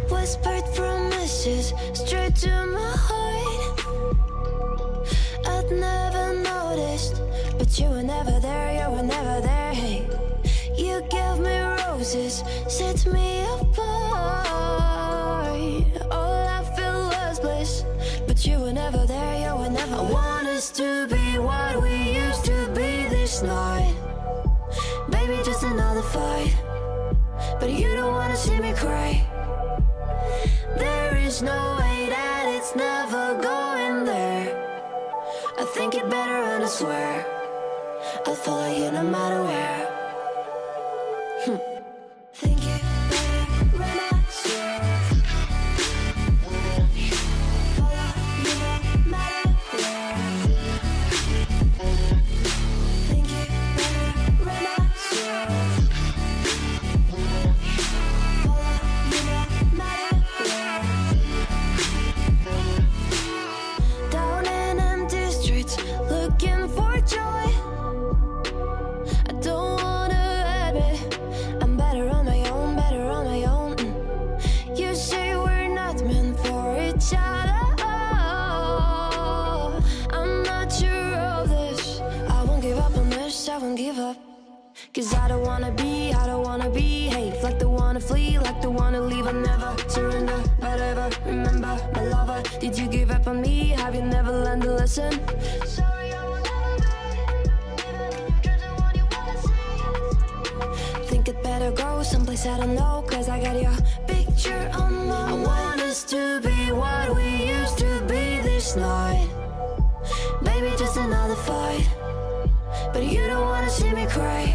Whispered promises straight to my heart. I'd never noticed, but you were never there, you were never there. Hey, you gave me roses, set me apart. All I feel was bliss, but you were never there, you were never there. I want us to be what we used to be this night. Baby, just another fight, but you don't wanna see me cry. There is no way that it's never going there. I think it better and I swear I'll follow you no matter where. Think it better when I swear. Follow you no matter where. Think it better when I swear. Follow you no matter where. Down in empty streets, looking for joy. I don't wanna admit I'm better on my own, better on my own. You say we're not meant for each other. I'm not sure of this. I won't give up on this, I won't give up. Cause I don't wanna behave like the wanna flee, like the wanna leave. I never surrender, but ever remember my lover. Did you give up on me? Have you never learned to listen? Sorry, I will never be, even in your dreams and what you wanna see. Think it better go someplace I don't know, cause I got your picture on my mind. I want us to be what we used to be this night. Baby, just another fight, but you don't wanna see me cry.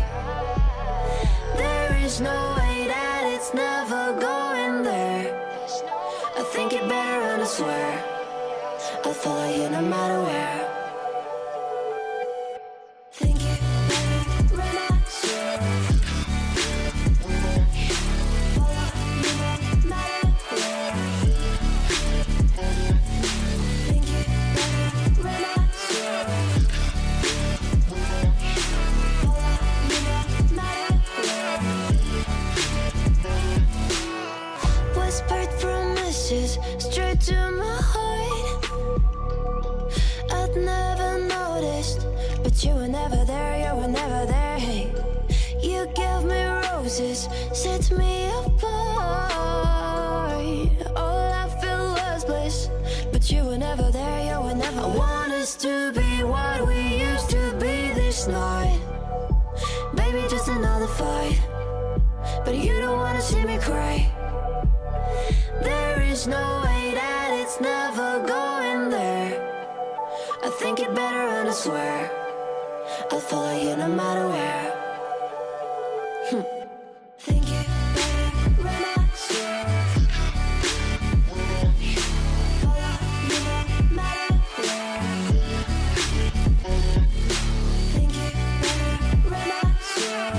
There is no way that it's never going there. I think it better and I swear I'll follow you no matter where. Think it better when I swear. Follow you no matter where. Think it better when I swear. Follow you no matter where. Whispered promises straight to my heart. I'd never noticed, but you were never there, you were never there. Hey, you gave me roses, set me apart. All I feel was bliss, but you were never there, you were never there. I want us to be what we used to be this night. Baby, just another fight, but you don't wanna see me cry. There is no way that it's never going there. I think it better and I swear I'll follow you no matter where. Think it better when I swear. Follow you no matter where. Think it better when I swear.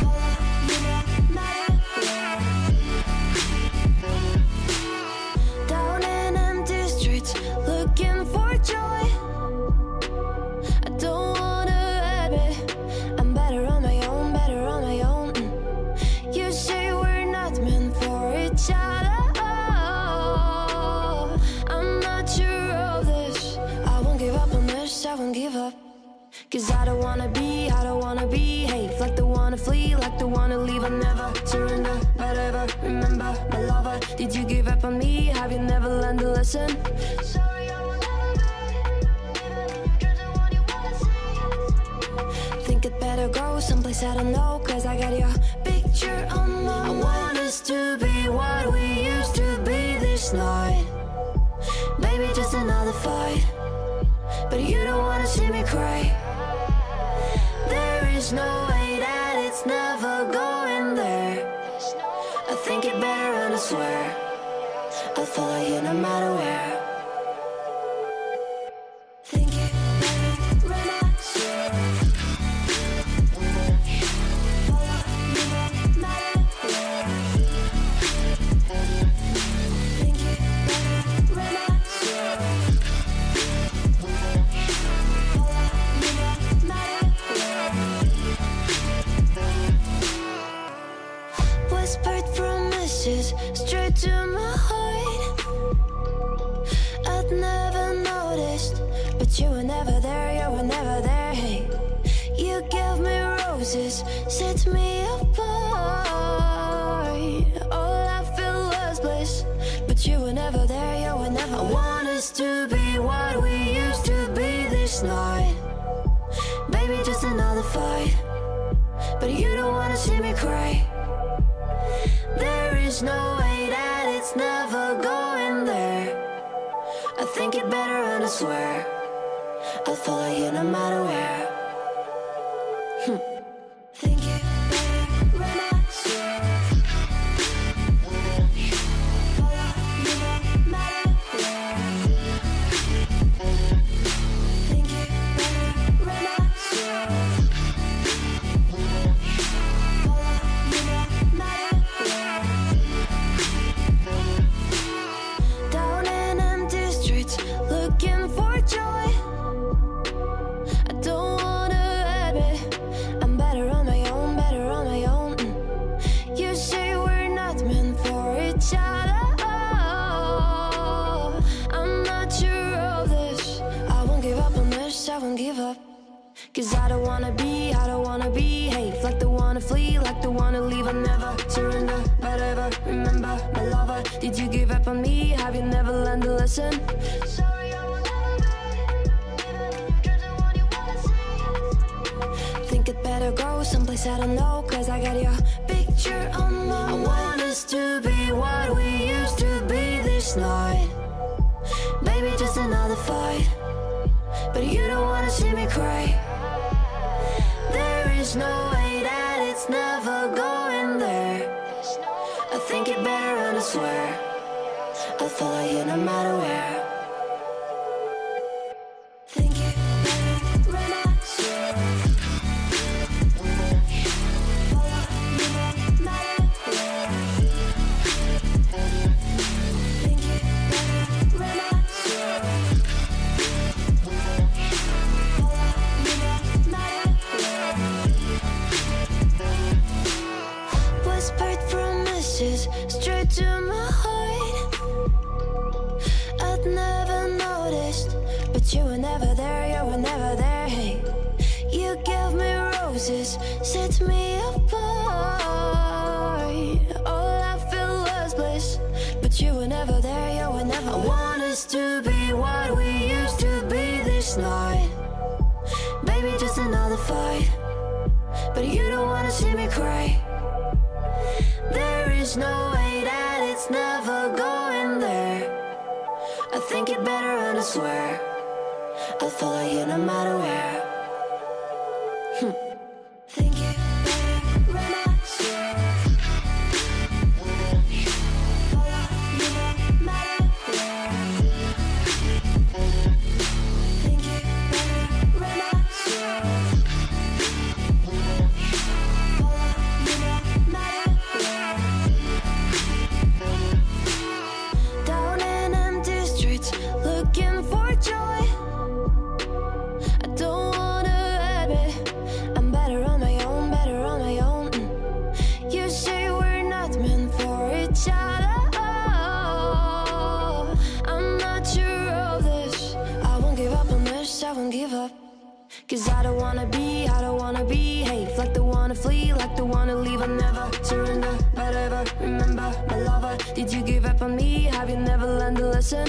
Follow you no matter where. Down in empty streets, looking for joy. I don't wanna admit I'm better on my own, better on my own. You say we're not meant for each other. I'm not sure of this. I won't give up on this, I won't give up. Cause I don't wanna behave like the wanna flee, like the wanna leave. I never surrender, but ever remember my lover. Did you give up on me? Have you never learned to listen? Sorry, I will never be, even in your dreams and what you wanna see. Think it better go someplace I don't know, cause I got your picture on my mind. I want us to be what we used to be this night. Baby, just another fight, but you don't wanna see me cry. There is no way that it's never going there. I think it better and I swear I'll follow you no matter where. Think it better when I swear. Follow you no matter where. Think it better when I swear. Follow you no matter where. Whispered promises straight to my heart. I'd never noticed, but you were never there, you were never there. Hey, you gave me roses, set me apart. All I feel was bliss, but you were never there, you were never. I want us to be what we used to be this night. Baby, just another fight, but you don't wanna see me cry. There is no way that it's never going there. I think it better and I swear I'll follow you no matter where. Think you better run, I swear. Follow you no matter where. Think you better run, I swear. Follow you no matter where. Down in empty streets, looking for joy. I don't wanna admit I'm better on my own, better on my own. You say we're not meant for each other. I'm not sure of this. I won't give up on this, I won't give up. Cause I don't wanna behave like the one to flee, like the one to leave. I'll never surrender, but ever remember my lover. Did you give up on me? Have you never learned to listen? Sorry, I will never be even if you're the one you wanna see. Think it better go someplace I don't know, cause I got your picture on my mind. I want us to be what we used to be this night. Baby, just another fight, but you don't wanna see me cry. There is no way that it's never going there. I think it better and I swear I'll follow you no matter where. Think it better run, I swear. Follow you no matter where. Think it better run, I swear. Follow you no matter where. Whispered promises straight to my heart. I'd never noticed, but you were never there, you were never there. Hey, you gave me roses, set me apart. All I feel was bliss, but you were never there, you were never. I want us to be what we used to be this night. Baby, just another fight, but you don't wanna see me cry. There is no way that it's never going there. I think it better and I swear I'll follow you no matter where. Think it better run, I swear. Follow you no matter where. Think it better run, I swear. Follow you no matter where. Down in empty streets, looking for joy. I don't wanna admit I'm better on my own, better on my own. You say we're not meant for each other. I'm not sure of this. I won't give up on this, I won't give up. Cause I don't wanna behave like the one to flee, like the one to leave. I'll never surrender, but ever remember my lover. Did you give up on me? Have you never learned to listen?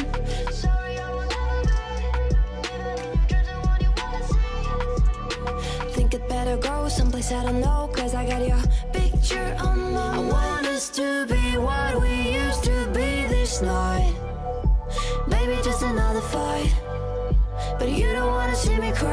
Sorry, I will never be even if you're the one you wanna see. Think it better go someplace I don't know, cause I got your picture on my mind. I want us to be what we used to be this night. Baby, just another fight, but you don't wanna see me cry.